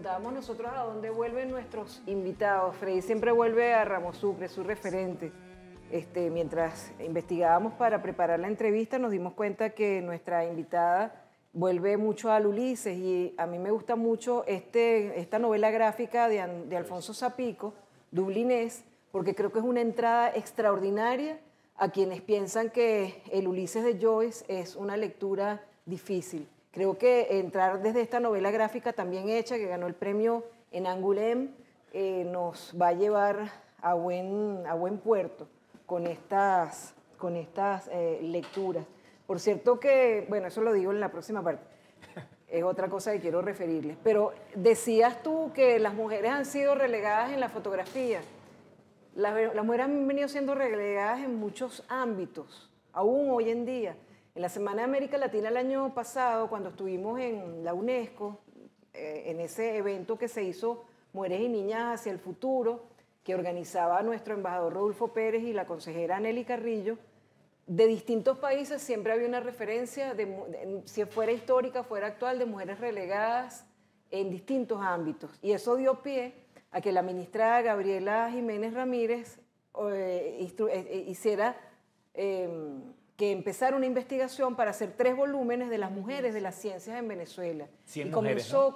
preguntábamos nosotros a dónde vuelven nuestros invitados. Freddy siempre vuelve a Ramos Sucre, su referente. Mientras investigábamos para preparar la entrevista, nos dimos cuenta que nuestra invitada vuelve mucho al Ulises, y a mí me gusta mucho esta novela gráfica de Alfonso Zapico, Dublinés, porque creo que es una entrada extraordinaria a quienes piensan que el Ulises de Joyce es una lectura difícil. Creo que entrar desde esta novela gráfica también hecha, que ganó el premio en Angoulême, nos va a llevar a buen puerto con estas lecturas. Por cierto que, bueno, eso lo digo en la próxima parte, es otra cosa que quiero referirles, pero decías tú que las mujeres han sido relegadas en la fotografía. Las mujeres han venido siendo relegadas en muchos ámbitos, aún hoy en día. En la Semana de América Latina el año pasado, cuando estuvimos en la UNESCO, en ese evento que se hizo Mujeres y Niñas hacia el Futuro, que organizaba nuestro embajador Rodolfo Pérez y la consejera Nelly Carrillo, de distintos países siempre había una referencia, si fuera histórica, fuera actual, de mujeres relegadas en distintos ámbitos. Y eso dio pie a que la ministra Gabriela Jiménez Ramírez hiciera que empezara una investigación para hacer 3 volúmenes de las mujeres de las ciencias en Venezuela. 100 y mujeres, comenzó, ¿no?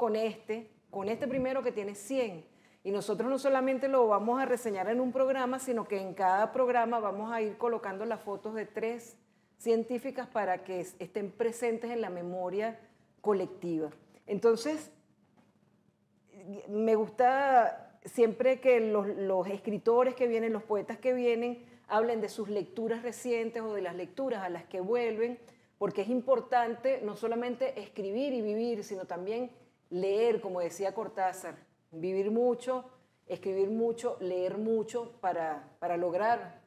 con este primero que tiene 100. Y nosotros no solamente lo vamos a reseñar en un programa, sino que en cada programa vamos a ir colocando las fotos de 3 científicas para que estén presentes en la memoria colectiva. Entonces, me gusta siempre que los escritores que vienen, los poetas que vienen, hablen de sus lecturas recientes o de las lecturas a las que vuelven, porque es importante no solamente escribir y vivir, sino también leer, como decía Cortázar, vivir mucho, escribir mucho, leer mucho para lograr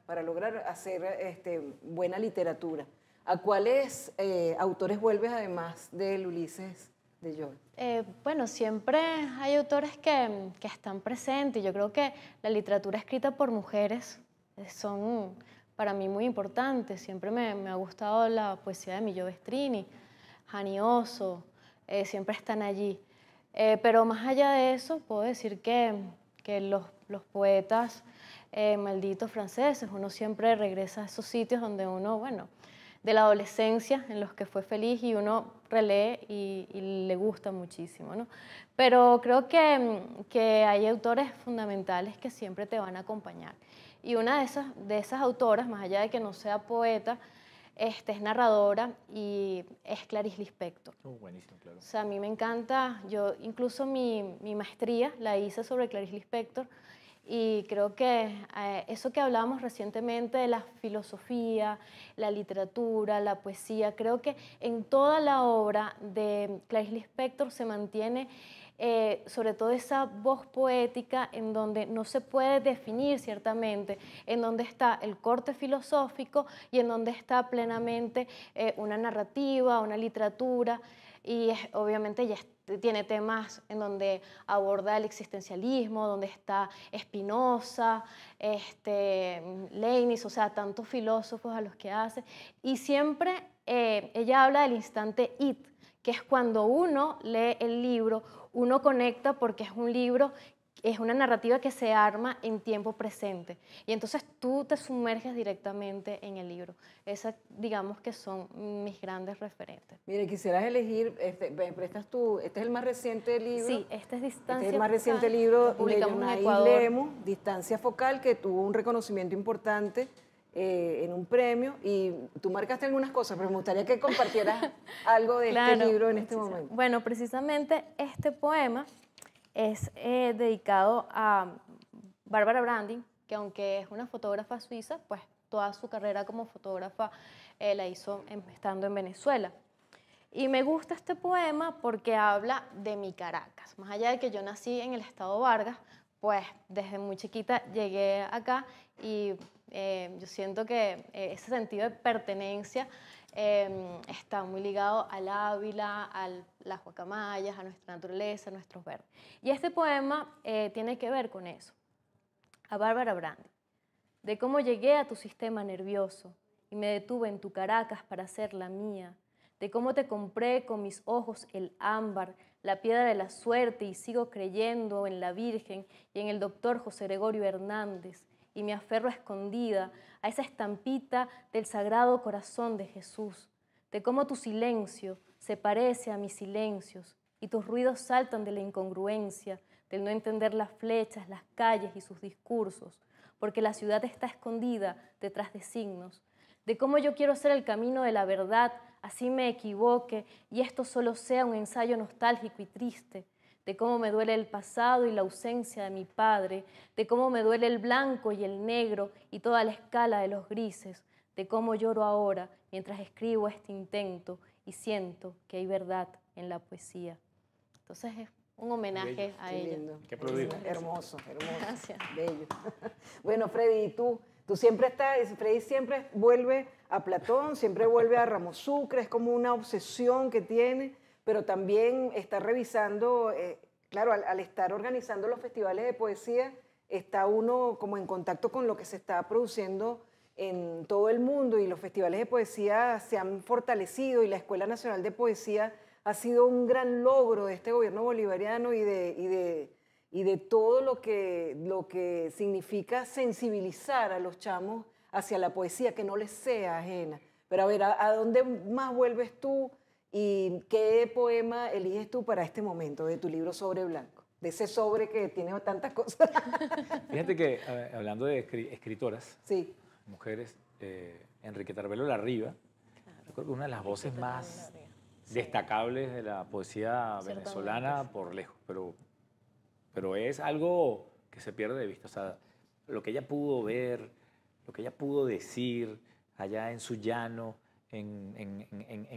hacer buena literatura. ¿A cuáles autores vuelves además del Ulises de Joyce? Bueno, siempre hay autores que están presentes. Yo creo que la literatura escrita por mujeres son para mí muy importantes. Siempre me ha gustado la poesía de Millo Bestrini, Jani Osso, siempre están allí. Pero más allá de eso, puedo decir que los poetas malditos franceses, uno siempre regresa a esos sitios donde uno, bueno, de la adolescencia en los que fue feliz y uno relee y le gusta muchísimo, ¿no? Pero creo que hay autores fundamentales que siempre te van a acompañar. Y una de esas autoras, más allá de que no sea poeta, es narradora y es Clarice Lispector. Buenísimo, claro. O sea, a mí me encanta, yo incluso mi maestría la hice sobre Clarice Lispector y creo que eso que hablábamos recientemente de la filosofía, la literatura, la poesía, creo que en toda la obra de Clarice Lispector se mantiene sobre todo esa voz poética en donde no se puede definir ciertamente, en donde está el corte filosófico y en donde está plenamente una narrativa, una literatura, y obviamente ya tiene temas en donde aborda el existencialismo, donde está Spinoza, Leibniz, o sea, tantos filósofos a los que hace, y siempre ella habla del instante it, que es cuando uno lee el libro, uno conecta porque es un libro, es una narrativa que se arma en tiempo presente. Y entonces tú te sumerges directamente en el libro. Esas, digamos que son mis grandes referentes. Mire, quisieras elegir, me prestas tú, este es el más reciente libro. Sí, este es Distancia Este es el más Focal, reciente libro lo publicamos de en Yonais Ecuador. Lemos, Distancia Focal, que tuvo un reconocimiento importante en un premio, y tú marcaste algunas cosas, pero me gustaría que compartieras algo de Claro, este libro en este momento. Bueno, precisamente este poema es dedicado a Bárbara Branding, que aunque es una fotógrafa suiza, pues toda su carrera como fotógrafa la hizo estando en Venezuela. Y me gusta este poema porque habla de mi Caracas. Más allá de que yo nací en el estado Vargas, pues desde muy chiquita llegué acá y yo siento que ese sentido de pertenencia está muy ligado al Ávila, a las guacamayas, a nuestra naturaleza, a nuestros verdes. Y este poema tiene que ver con eso. A Bárbara Branding, de cómo llegué a tu sistema nervioso y me detuve en tu Caracas para hacer la mía, de cómo te compré con mis ojos el ámbar, la piedra de la suerte, y sigo creyendo en la Virgen y en el doctor José Gregorio Hernández, y me aferro escondida a esa estampita del Sagrado Corazón de Jesús, de cómo tu silencio se parece a mis silencios y tus ruidos saltan de la incongruencia, del no entender las flechas, las calles y sus discursos, porque la ciudad está escondida detrás de signos, de cómo yo quiero ser el camino de la verdad, así me equivoque y esto solo sea un ensayo nostálgico y triste, de cómo me duele el pasado y la ausencia de mi padre, de cómo me duele el blanco y el negro y toda la escala de los grises, de cómo lloro ahora mientras escribo este intento y siento que hay verdad en la poesía. Entonces es un homenaje a ella. Lindo. Qué aplaudir. Hermoso, hermoso. Gracias. Bello. Bueno, Freddy, ¿y tú? Tú siempre estás, Freddy siempre vuelve a Platón, siempre vuelve a Ramos Sucre, es como una obsesión que tiene, pero también está revisando, claro, al estar organizando los festivales de poesía, está uno como en contacto con lo que se está produciendo en todo el mundo y los festivales de poesía se han fortalecido y la Escuela Nacional de Poesía ha sido un gran logro de este gobierno bolivariano y de todo lo que significa sensibilizar a los chamos hacia la poesía, que no les sea ajena. Pero a ver, ¿a dónde más vuelves tú y qué poema eliges tú para este momento de tu libro Sobre Blanco? De ese sobre que tiene tantas cosas. Fíjate que, hablando de escritoras, Sí. mujeres, Enriqueta Arbelo Larriba, yo creo que una de las voces más destacables de la poesía venezolana por lejos, pero es algo que se pierde de vista. O sea, lo que ella pudo ver, lo que ella pudo decir allá en su llano, en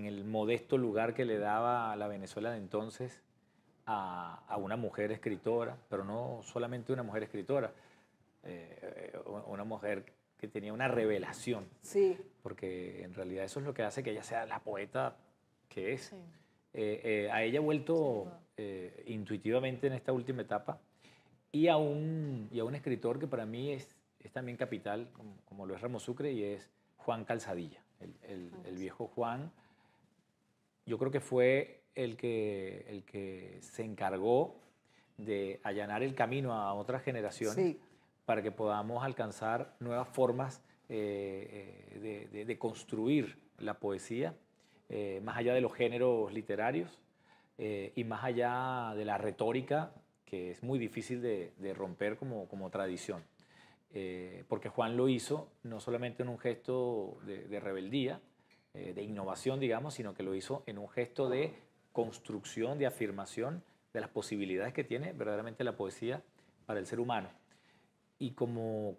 el modesto lugar que le daba a la Venezuela de entonces a una mujer escritora, pero no solamente una mujer escritora, una mujer que tenía una revelación. Sí. Porque en realidad eso es lo que hace que ella sea la poeta que es. Sí. A ella ha vuelto intuitivamente en esta última etapa y a un escritor que para mí es también capital, como lo es Ramos Sucre, y es Juan Calzadilla. El viejo Juan, yo creo que fue el que se encargó de allanar el camino a otras generaciones, Sí. para que podamos alcanzar nuevas formas de construir la poesía, más allá de los géneros literarios y más allá de la retórica, que es muy difícil de romper como tradición. Porque Juan lo hizo no solamente en un gesto de rebeldía, de innovación, digamos, sino que lo hizo en un gesto de construcción, de afirmación de las posibilidades que tiene verdaderamente la poesía para el ser humano. Y como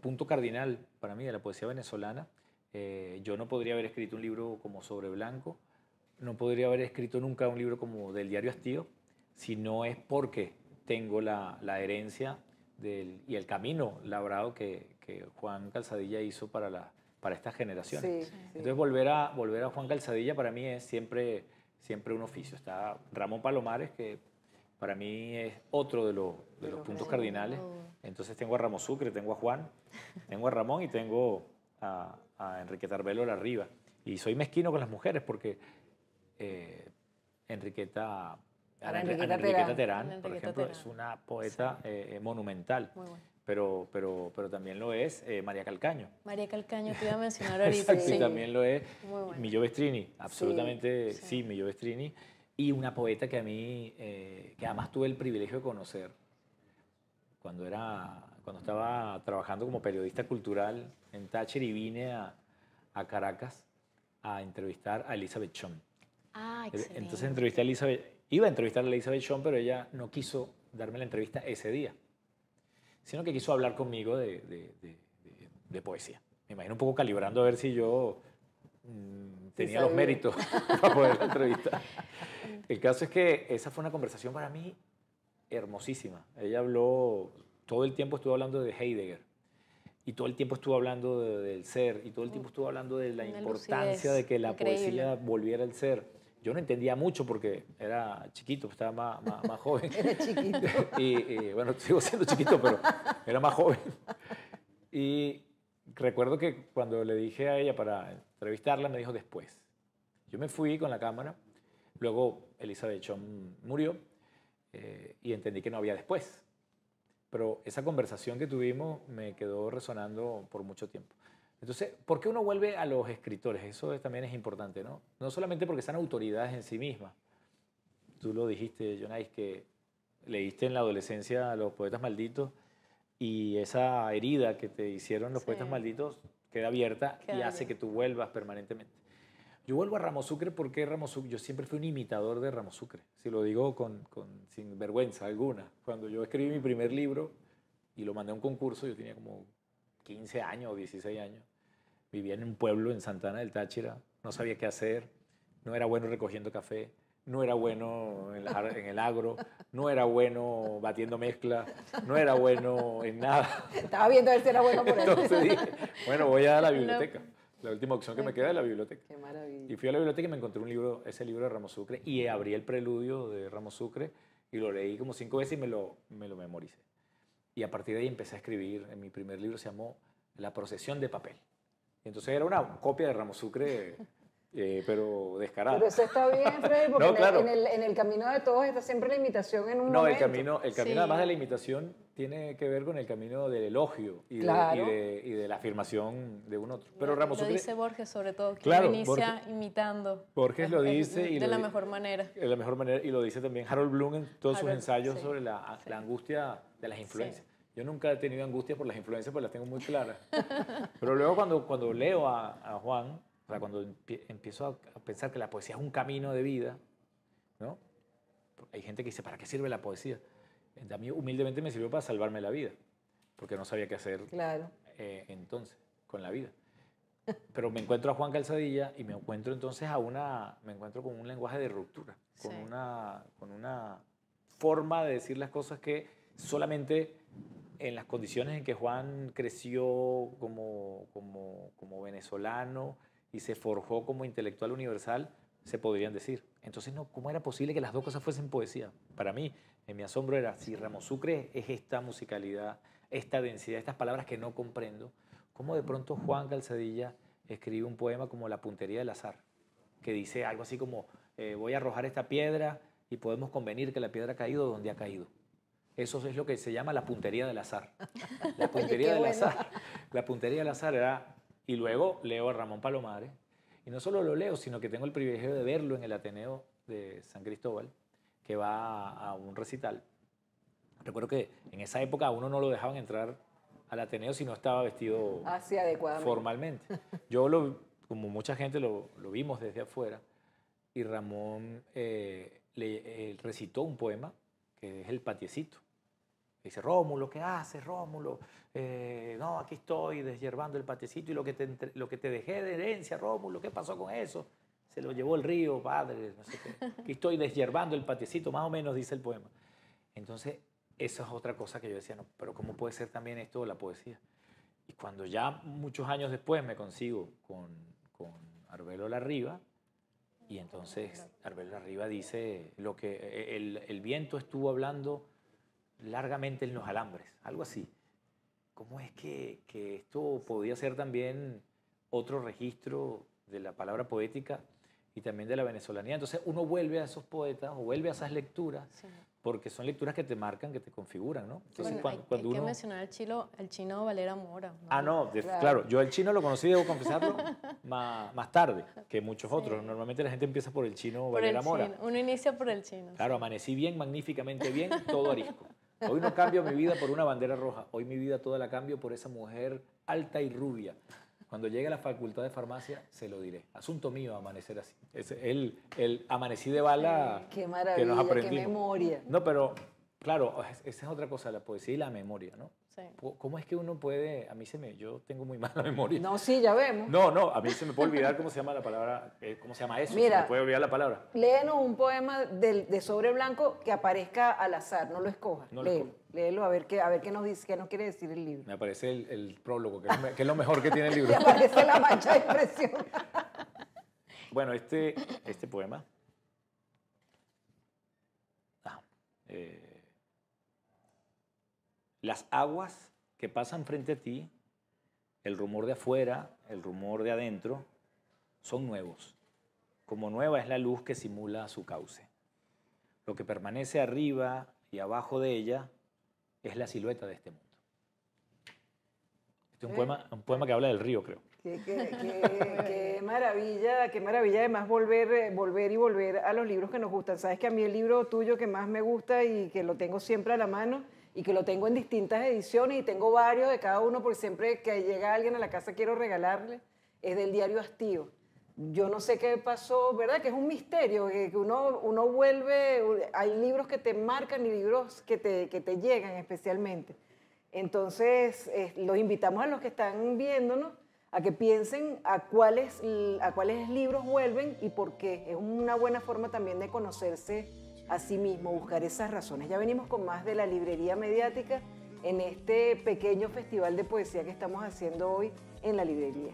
punto cardinal para mí de la poesía venezolana, yo no podría haber escrito un libro como Sobre Blanco, no podría haber escrito nunca un libro como Del Diario Hastío, si no es porque tengo la herencia y el camino labrado que Juan Calzadilla hizo para estas generaciones. Sí, sí. Entonces volver a Juan Calzadilla para mí es siempre un oficio. Está Ramón Palomares, que para mí es otro de los puntos cardinales. Entonces tengo a Ramos Sucre, tengo a Juan, tengo a Ramón y tengo a Enriqueta Arbelo Larriba. Y soy mezquino con las mujeres porque Enriqueta Terán, por ejemplo, es una poeta monumental. Muy bueno. Pero también lo es María Calcaño. María Calcaño te iba a mencionar ahorita. Exacto, y también lo es Muy bueno. Millo Bestrini, absolutamente Sí. sí, Millo Bestrini. Y una poeta que a mí, que además tuve el privilegio de conocer cuando estaba trabajando como periodista cultural en Thatcher y vine a Caracas a entrevistar a Elizabeth Chon. Ah, excelente. Entonces iba a entrevistar a Elizabeth Chon, pero ella no quiso darme la entrevista ese día, sino que quiso hablar conmigo de poesía. Me imagino un poco calibrando a ver si yo tenía los méritos para poder la entrevistar. El caso es que esa fue una conversación para mí hermosísima. Ella habló, todo el tiempo estuvo hablando de Heidegger, y todo el tiempo estuvo hablando del ser, y todo el tiempo estuvo hablando de la Una importancia lucidez de que la increíble. poesía volviera al ser. Yo no entendía mucho porque era chiquito, estaba más joven. Era chiquito. Y bueno, sigo siendo chiquito, pero era más joven. Y recuerdo que cuando le dije a ella para entrevistarla, me dijo después. Yo me fui con la cámara, luego Elizabeth Chom murió y entendí que no había después. Pero esa conversación que tuvimos me quedó resonando por mucho tiempo. Entonces, ¿por qué uno vuelve a los escritores? Eso también es importante, ¿no? No solamente porque sean autoridades en sí mismas. Tú lo dijiste, Jonais, que leíste en la adolescencia a los poetas malditos y esa herida que te hicieron los poetas malditos queda abierta y hace que tú vuelvas permanentemente. Yo vuelvo a Ramos Sucre porque Ramos Sucre, yo siempre fui un imitador de Ramos Sucre, si lo digo sin vergüenza alguna. Cuando yo escribí mi primer libro y lo mandé a un concurso, yo tenía como 15 años o 16 años. Vivía en un pueblo en Santana del Táchira, no sabía qué hacer, no era bueno recogiendo café, no era bueno en el agro, no era bueno batiendo mezcla, no era bueno en nada. Estaba viendo a ver si era bueno por eso. Entonces dije, bueno, voy a la biblioteca. La última opción que me queda es la biblioteca. Qué maravilla. Y fui a la biblioteca y me encontré un libro, ese libro de Ramos Sucre, y abrí el preludio de Ramos Sucre y lo leí como 5 veces y me lo memoricé. Y a partir de ahí empecé a escribir. En mi primer libro se llamó La procesión de papel. Y entonces era una copia de Ramos Sucre, pero descarada. Pero eso está bien, Freddy, porque No, claro. en el camino de todos está siempre la imitación en un No, momento. el camino además de la imitación tiene que ver con el camino del elogio y, Claro. y de la afirmación de un otro. Pero Ramos lo Sucre, dice Borges sobre todo, que claro, lo inicia imitando. Borges lo dice de la mejor manera. De la mejor manera, y lo dice también Harold Bloom en todos sus Harold, ensayos sí. sobre la angustia de las influencias. Yo nunca he tenido angustia por las influencias, porque las tengo muy claras. Pero luego cuando leo a Juan, o sea, cuando empiezo a pensar que la poesía es un camino de vida, ¿no? Hay gente que dice, ¿para qué sirve la poesía? A mí humildemente me sirvió para salvarme la vida, porque no sabía qué hacer entonces con la vida. Pero me encuentro a Juan Calzadilla y me encuentro entonces me encuentro con un lenguaje de ruptura, con una forma de decir las cosas que solamente en las condiciones en que Juan creció como venezolano y se forjó como intelectual universal, se podrían decir. Entonces, no, ¿cómo era posible que las dos cosas fuesen poesía? Para mí, en mi asombro era, si Ramos Sucre es esta musicalidad, esta densidad, estas palabras que no comprendo, ¿cómo de pronto Juan Calzadilla escribe un poema como La puntería del azar? Que dice algo así como, voy a arrojar esta piedra y podemos convenir que la piedra ha caído donde ha caído. Eso es lo que se llama la puntería del azar. La puntería del azar. La puntería del azar era... Y luego leo a Ramón Palomares. Y no solo lo leo, sino que tengo el privilegio de verlo en el Ateneo de San Cristóbal, que va a un recital. Recuerdo que en esa época a uno no lo dejaban entrar al Ateneo si no estaba vestido formalmente. Yo, como mucha gente, lo vimos desde afuera. Y Ramón recitó un poema que es El Patiecito. Dice, Rómulo, ¿qué haces, Rómulo? No, aquí estoy deshiervando el patiecito y lo que te dejé de herencia, Rómulo, ¿qué pasó con eso? Se lo llevó el río, padre, no sé qué. Aquí estoy deshiervando el patiecito, más o menos dice el poema. Entonces, eso es otra cosa que yo decía, no, pero ¿cómo puede ser también esto la poesía? Y cuando ya muchos años después me consigo con Arbelo Larriba, y entonces Arbelo Larriba dice lo que el viento estuvo hablando largamente en los alambres, algo así. ¿Cómo es que esto podía ser también otro registro de la palabra poética y también de la venezolanía? Entonces uno vuelve a esos poetas o vuelve a esas lecturas porque son lecturas que te marcan, que te configuran, ¿no? Entonces, bueno, hay que mencionar el chino Valera Mora, ¿no? Ah, no, claro, yo el chino lo conocí, debo confesarlo, más tarde que muchos otros. Normalmente la gente empieza por el chino Valera Mora. Uno inicia por el chino. Claro, amanecí bien, magníficamente bien, todo arisco. Hoy no cambio mi vida por una bandera roja. Hoy mi vida toda la cambio por esa mujer alta y rubia. Cuando llegue a la facultad de farmacia, se lo diré. Asunto mío amanecer así. Es el amanecí de bala qué maravilla, que nos aprendimos. qué memoria. No, pero claro, esa es otra cosa, la poesía y la memoria, ¿no? Sí. ¿Cómo es que uno puede...? Yo tengo muy mala memoria. No, sí, ya vemos. No, a mí se me puede olvidar cómo se llama la palabra, cómo se llama eso, Mira, se me puede olvidar la palabra. Léenos un poema de sobre blanco que aparezca al azar, no lo escojas. No lo escojo. Léelo a ver qué nos dice, qué nos quiere decir el libro. Me aparece el prólogo, que es lo mejor que tiene el libro. Te aparece la mancha de impresión. Bueno, este poema... las aguas que pasan frente a ti, el rumor de afuera, el rumor de adentro, son nuevos. como nueva es la luz que simula su cauce. Lo que permanece arriba y abajo de ella es la silueta de este mundo. Este es un poema que habla del río, creo. Qué maravilla además volver a los libros que nos gustan. Sabes que a mí el libro tuyo que más me gusta y que lo tengo siempre a la mano y que lo tengo en distintas ediciones y tengo varios de cada uno porque siempre que llega alguien a la casa quiero regalarle, es del diario Hastío. Yo no sé qué pasó, ¿verdad? Que es un misterio, que uno vuelve, hay libros que te marcan y libros que te llegan especialmente. Entonces, los invitamos a los que están viéndonos a que piensen a cuáles libros vuelven y por qué. Es una buena forma también de conocerse a sí mismo, buscar esas razones. Ya venimos con más de la librería mediática en este pequeño festival de poesía que estamos haciendo hoy en la librería.